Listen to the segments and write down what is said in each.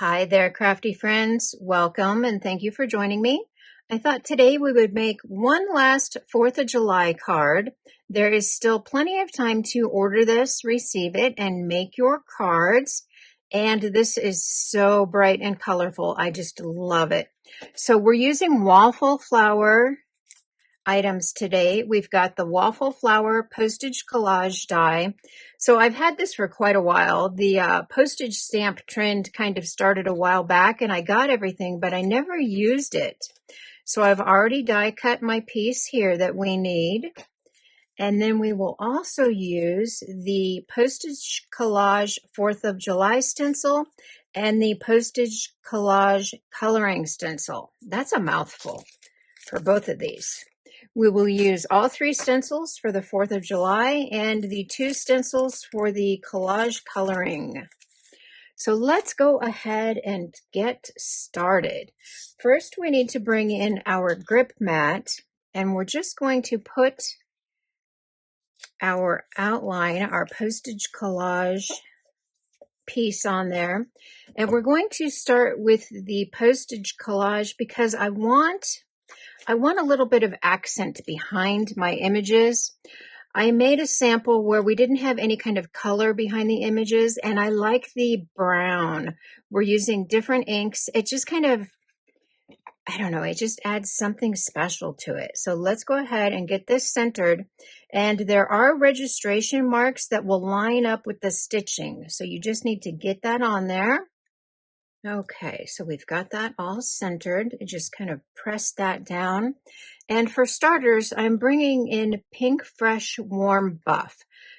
Hi there, crafty friends. Welcome and thank you for joining me. I thought today we would make one last 4th of July card. There is still plenty of time to order this, receive it, and make your cards. And this is so bright and colorful. I just love it. So we're using waffle flower items today. We've got the waffle flower postage collage die. So I've had this for quite a while. The postage stamp trend kind of started a while back and I got everything, but I never used it. So I've already die cut my piece here that we need. And then we will also use the Postage Collage 4th of July stencil and the Postage Collage coloring stencil. That's a mouthful for both of these. We will use all 3 stencils for the 4th of July and the 2 stencils for the collage coloring. So let's go ahead and get started. First, we need to bring in our grip mat, and we're just going to put our outline, our postage collage piece on there. And we're going to start with the postage collage because I want a little bit of accent behind my images. I made a sample where we didn't have any kind of color behind the images, and I like the brown. We're using different inks. It just kind of, I don't know, it just adds something special to it. So let's go ahead and get this centered. And there are registration marks that will line up with the stitching. So you just need to get that on there. Okay, so we've got that all centered. Just kind of press that down. And for starters, I'm bringing in Pink Fresh Warm Buff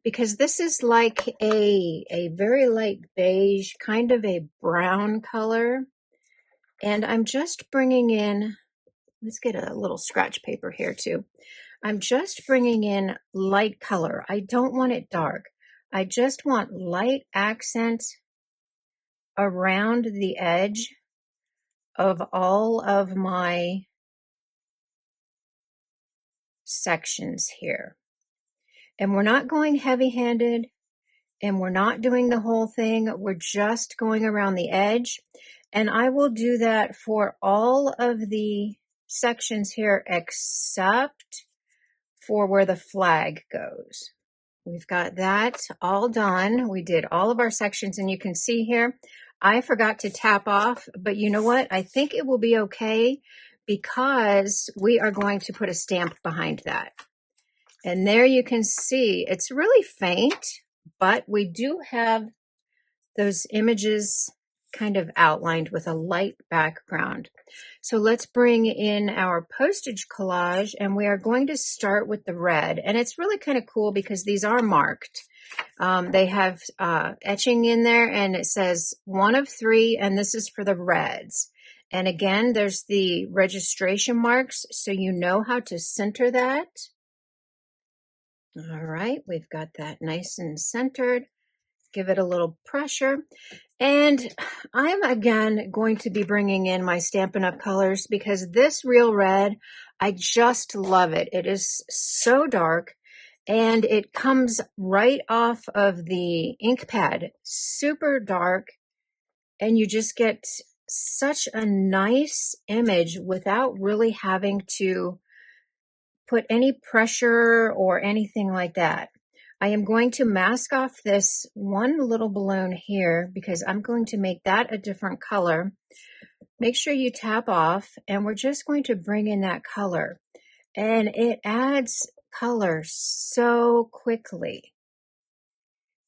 because this is like a very light beige, kind of a brown color. And I'm just bringing in, let's get a little scratch paper here too. I'm just bringing in light color. I don't want it dark. I just want light accent around the edge of all of my sections here. And we're not going heavy-handed and we're not doing the whole thing. We're just going around the edge. And I will do that for all of the sections here except for where the flag goes. We've got that all done. We did all of our sections and you can see here, I forgot to tap off, but you know what? I think it will be okay because we are going to put a stamp behind that. And there you can see it's really faint, but we do have those images kind of outlined with a light background. So let's bring in our postage collage and we are going to start with the red. And it's really kind of cool because these are marked. They have etching in there and it says 1 of 3 and this is for the reds. And again, there's the registration marks so you know how to center that. All right, we've got that nice and centered. Give it a little pressure. And I'm again going to be bringing in my Stampin' Up! Colors because this real red, I just love it. It is so dark and it comes right off of the ink pad, super dark, and you just get such a nice image without really having to put any pressure or anything like that. I am going to mask off this one little balloon here because I'm going to make that a different color. Make sure you tap off and we're just going to bring in that color. And it adds color so quickly.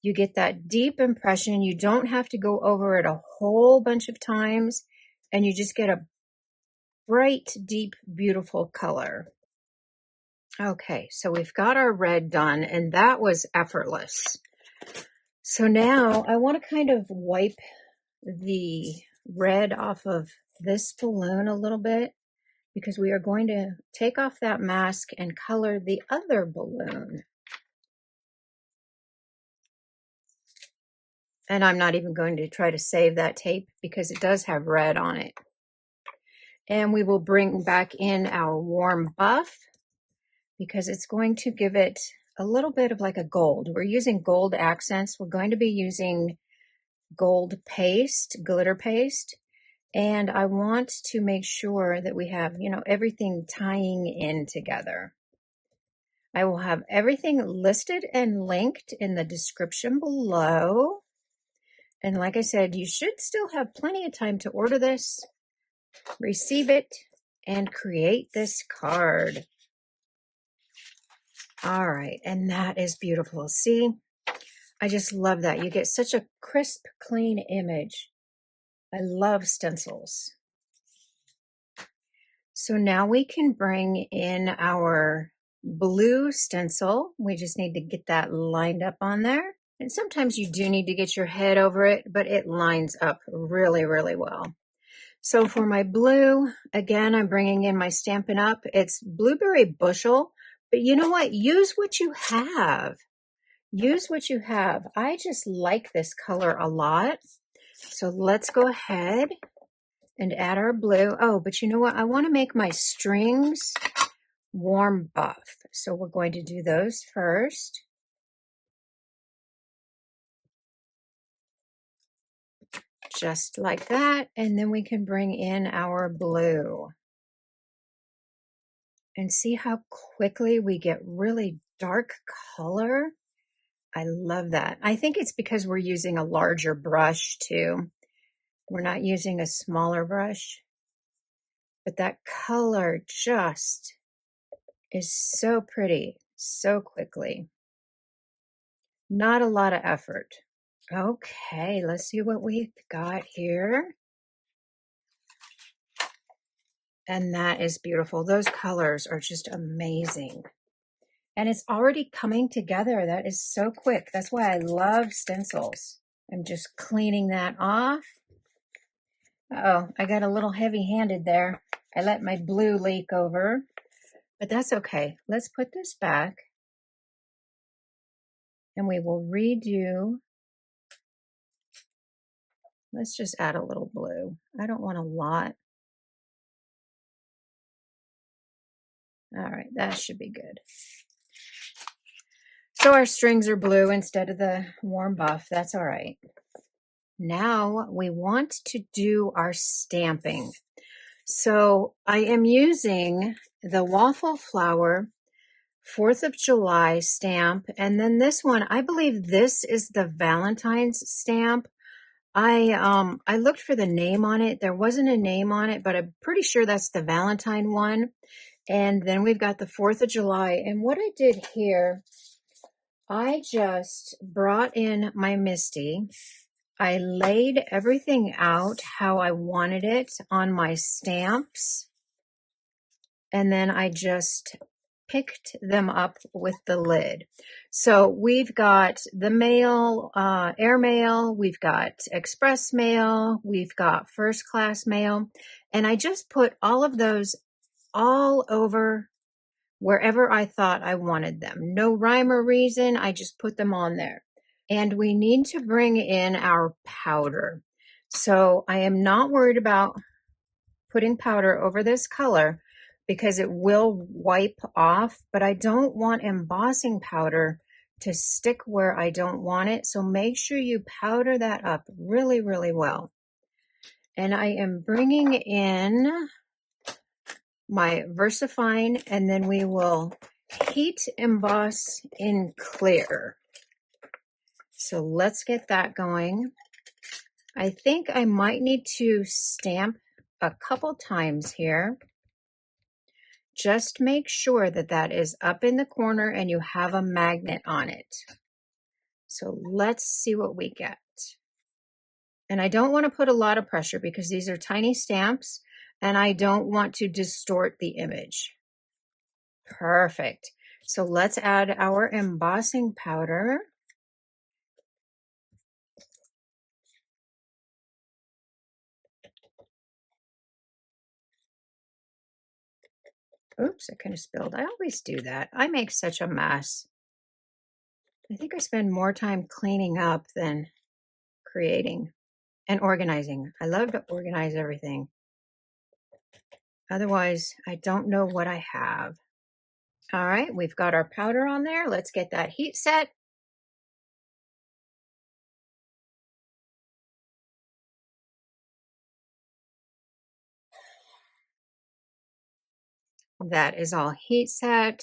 You get that deep impression. You don't have to go over it a whole bunch of times and you just get a bright, deep, beautiful color. Okay, so we've got our red done and that was effortless. So now I want to kind of wipe the red off of this balloon a little bit because we are going to take off that mask and color the other balloon. And I'm not even going to try to save that tape because it does have red on it. And we will bring back in our warm buff because it's going to give it a little bit of like a gold. We're using gold accents. We're going to be using gold paste, glitter paste. And I want to make sure that we have, everything tying in together. I will have everything listed and linked in the description below. And like I said, you should still have plenty of time to order this, receive it, and create this card. All right, and that is beautiful. See, I just love that. You get such a crisp, clean image. I love stencils. So now we can bring in our blue stencil. We just need to get that lined up on there. And sometimes you do need to get your head over it, but it lines up really, really well. So for my blue, again, I'm bringing in my Stampin' Up. It's Blueberry Bushel, but you know what? Use what you have. Use what you have. I just like this color a lot. So let's go ahead and add our blue. Oh, but you know what? I want to make my strings warm buff. So we're going to do those first. Just like that. And then we can bring in our blue. And see how quickly we get really dark color? I love that. I think it's because we're using a larger brush too. We're not using a smaller brush. But that color just is so pretty, so quickly. Not a lot of effort. Okay, let's see what we've got here. And that is beautiful. Those colors are just amazing. And it's already coming together. That is so quick. That's why I love stencils. I'm just cleaning that off. Uh-oh, I got a little heavy-handed there. I let my blue leak over, but that's okay. Let's put this back and we will redo. Let's just add a little blue. I don't want a lot. All right, that should be good. So our strings are blue instead of the warm buff. That's all right. Now we want to do our stamping. So I am using the Waffle Flower 4th of July stamp. And then this one, I believe this is the Valentine's stamp. I looked for the name on it. There wasn't a name on it, but I'm pretty sure that's the Valentine one. And then we've got the 4th of July. And what I did here, I just brought in my Misti. I laid everything out how I wanted it on my stamps. And then I just picked them up with the lid. So we've got the mail, air mail, we've got express mail, we've got first class mail. And I just put all of those all over wherever I thought I wanted them. No rhyme or reason. I just put them on there. And we need to bring in our powder. So I am not worried about putting powder over this color because it will wipe off, but I don't want embossing powder to stick where I don't want it. So make sure you powder that up really, really well. And I am bringing in my VersaFine, and then we will heat emboss in clear. So let's get that going. I think I might need to stamp a couple times here. Just make sure that that is up in the corner and you have a magnet on it. So let's see what we get. And I don't want to put a lot of pressure because these are tiny stamps and I don't want to distort the image. Perfect. So let's add our embossing powder. Oops, I kind of spilled. I always do that. I make such a mess. I think I spend more time cleaning up than creating and organizing. I love to organize everything. Otherwise, I don't know what I have. All right, we've got our powder on there. Let's get that heat set. That is all heat set.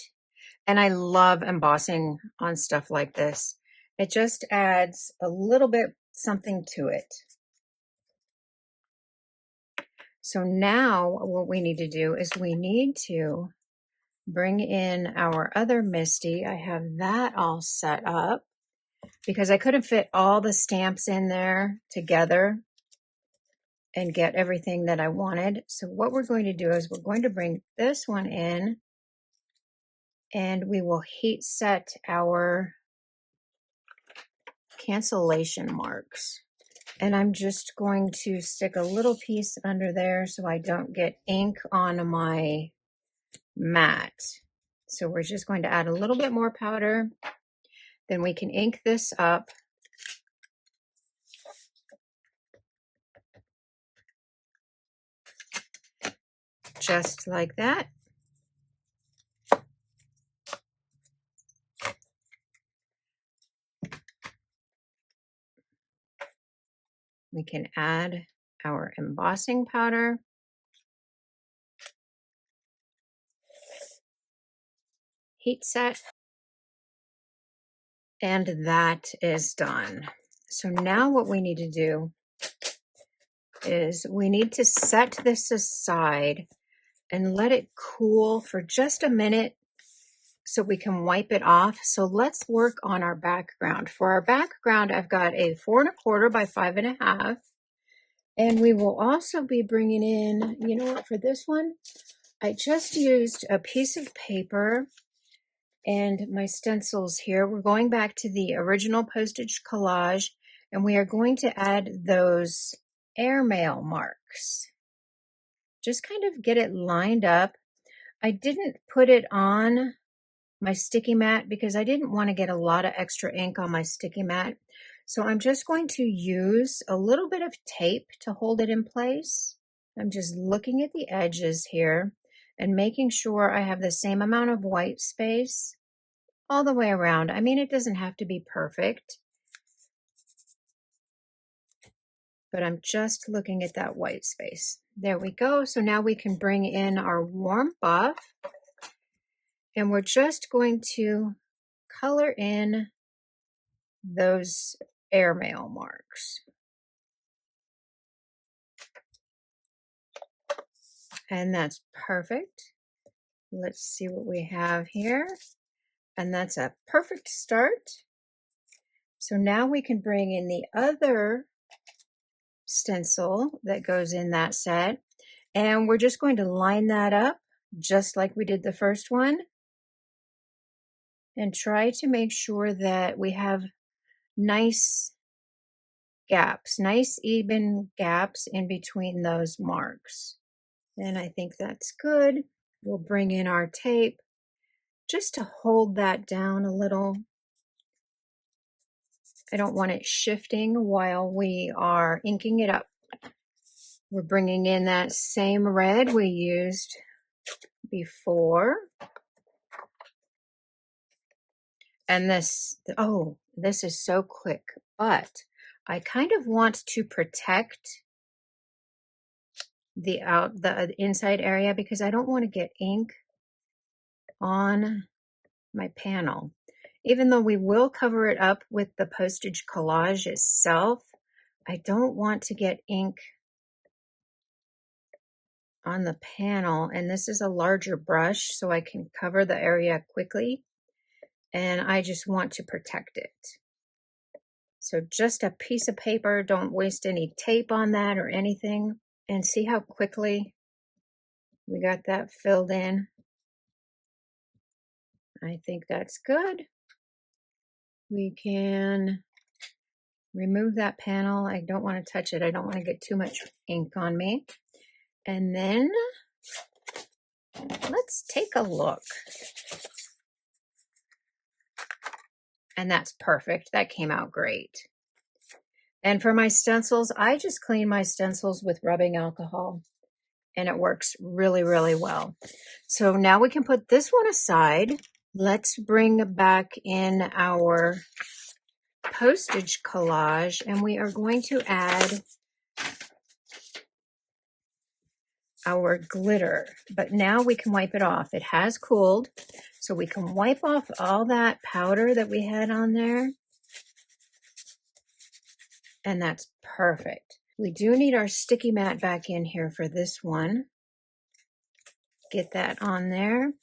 And I love embossing on stuff like this. It just adds a little bit something to it. So now what we need to do is we need to bring in our other Misti. I have that all set up because I couldn't fit all the stamps in there together and get everything that I wanted. So what we're going to do is we're going to bring this one in and we will heat set our cancellation marks. And I'm just going to stick a little piece under there so I don't get ink on my mat. So we're just going to add a little bit more powder. Then we can ink this up. Just like that. We can add our embossing powder. Heat set. And that is done. So now what we need to do is we need to set this aside and let it cool for just a minute so we can wipe it off. So let's work on our background. For our background, I've got a 4 1/4 by 5 1/2. And we will also be bringing in, you know what, for this one, I just used a piece of paper and my stencils here. We're going back to the original Postage Collage and we are going to add those airmail marks. Just kind of get it lined up. I didn't put it on my sticky mat because I didn't want to get a lot of extra ink on my sticky mat. So I'm just going to use a little bit of tape to hold it in place. I'm just looking at the edges here and making sure I have the same amount of white space all the way around. I mean, it doesn't have to be perfect, but I'm just looking at that white space. There we go. So now we can bring in our warm buff and we're just going to color in those airmail marks. And that's perfect. Let's see what we have here. And that's a perfect start. So now we can bring in the other stencil that goes in that set. And we're just going to line that up just like we did the first one. And try to make sure that we have nice gaps, nice even gaps in between those marks. And I think that's good. We'll bring in our tape just to hold that down a little. I don't want it shifting while we are inking it up. We're bringing in that same red we used before. And this, oh, this is so quick, but I kind of want to protect the inside area because I don't want to get ink on my panel. Even though we will cover it up with the Postage Collage itself, I don't want to get ink on the panel. And this is a larger brush so I can cover the area quickly. And I just want to protect it. So just a piece of paper, don't waste any tape on that or anything. And see how quickly we got that filled in. I think that's good. We can remove that panel. I don't want to touch it. I don't want to get too much ink on me. And then let's take a look. And that's perfect. That came out great. And for my stencils, I just clean my stencils with rubbing alcohol. And it works really, really well. So now we can put this one aside. Let's bring back in our Postage Collage. And we are going to add our glitter, but now we can wipe it off. It has cooled, so we can wipe off all that powder that we had on there. And that's perfect. We do need our sticky mat back in here for this one. Get that on there.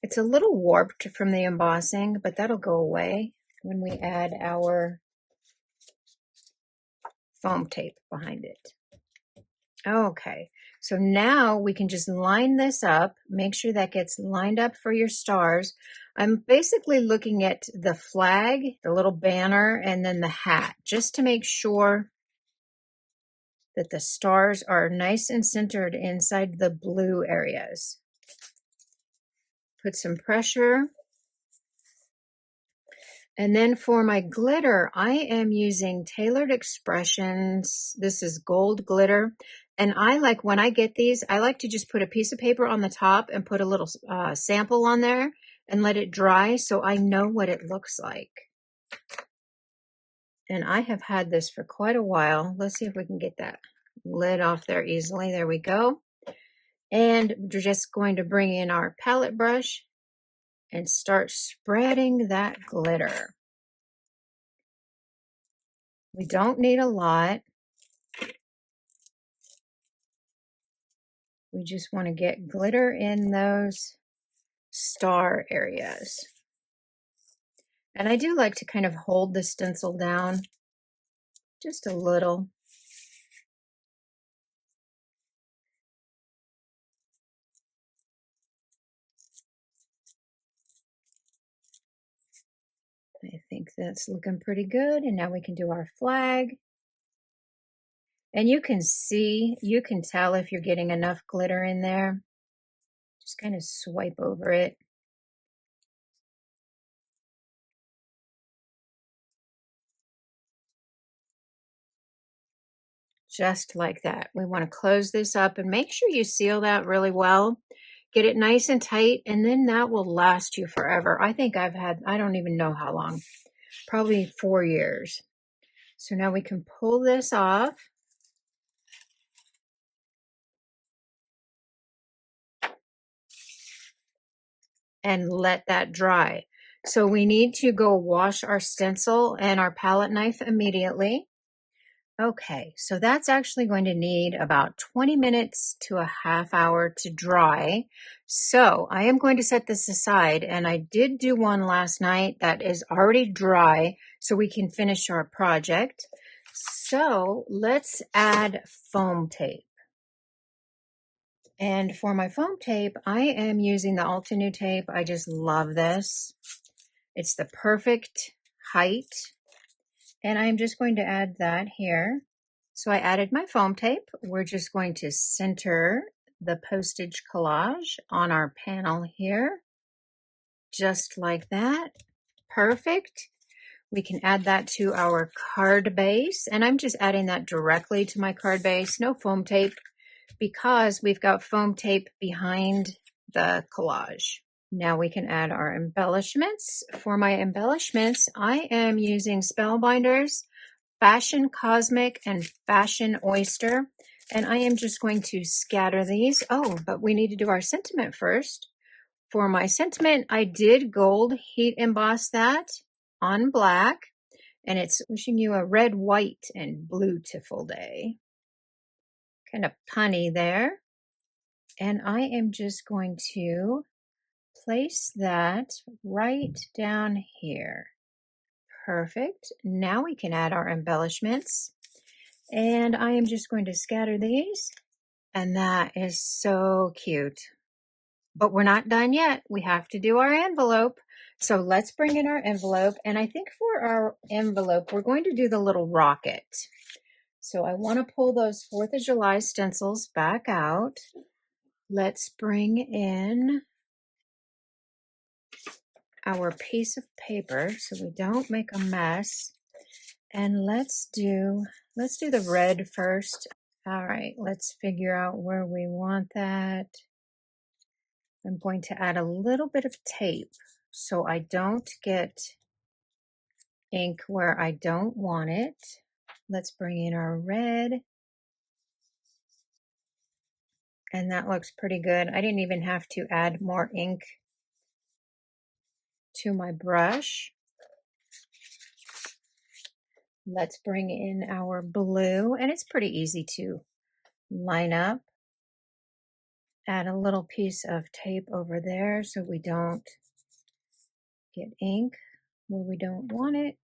It's a little warped from the embossing, but that'll go away when we add our foam tape behind it. Okay, so now we can just line this up, make sure that gets lined up for your stars. I'm basically looking at the flag, the little banner, and then the hat, just to make sure that the stars are nice and centered inside the blue areas. Put some pressure. And then for my glitter, I am using Tailored Expressions. This is gold glitter. And I like, when I get these, I like to just put a piece of paper on the top and put a little sample on there and let it dry so I know what it looks like. And I have had this for quite a while. Let's see if we can get that lid off there easily. There we go. And we're just going to bring in our palette brush and start spreading that glitter. We don't need a lot. We just want to get glitter in those star areas. And I do like to kind of hold the stencil down just a little. I think that's looking pretty good. And now we can do our flag. And you can see, you can tell if you're getting enough glitter in there. Just kind of swipe over it. Just like that. We want to close this up and make sure you seal that really well. Get it nice and tight, and then that will last you forever. I think I've had, I don't even know how long, probably 4 years. So now we can pull this off. And let that dry. So we need to go wash our stencil and our palette knife immediately. Okay, so that's actually going to need about 20 minutes to a half hour to dry. So I am going to set this aside, and I did do one last night that is already dry so we can finish our project. So let's add foam tape. And for my foam tape, I am using the Altenew tape. I just love this. It's the perfect height. And I'm just going to add that here. So I added my foam tape. We're just going to center the Postage Collage on our panel here. Just like that. Perfect. We can add that to our card base. And I'm just adding that directly to my card base. No foam tape, because we've got foam tape behind the collage. Now we can add our embellishments. For my embellishments, I am using Spellbinders, Fashion Cosmic, and Fashion Oyster. And I am just going to scatter these. Oh, but we need to do our sentiment first. For my sentiment, I did gold heat emboss that on black. And it's wishing you a red, white, and beautiful day. Kind of punny there. And I am just going to place that right down here. Perfect. Now we can add our embellishments. And I am just going to scatter these. And that is so cute. But we're not done yet. We have to do our envelope. So let's bring in our envelope. And I think for our envelope, we're going to do the little rocket. So I want to pull those 4th of July stencils back out. Let's bring in our piece of paper so we don't make a mess. And let's do the red first. All right, let's figure out where we want that. I'm going to add a little bit of tape so I don't get ink where I don't want it. Let's bring in our red. And that looks pretty good. I didn't even have to add more ink to my brush. Let's bring in our blue, and it's pretty easy to line up. Add a little piece of tape over there so we don't get ink where we don't want it.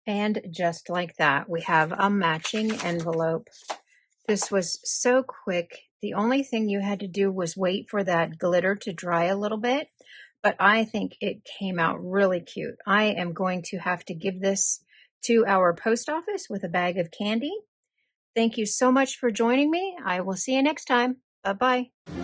And just like that, we have a matching envelope. This was so quick. The only thing you had to do was wait for that glitter to dry a little bit, but I think it came out really cute. I am going to have to give this to our post office with a bag of candy. Thank you so much for joining me. I will see you next time. Bye-bye.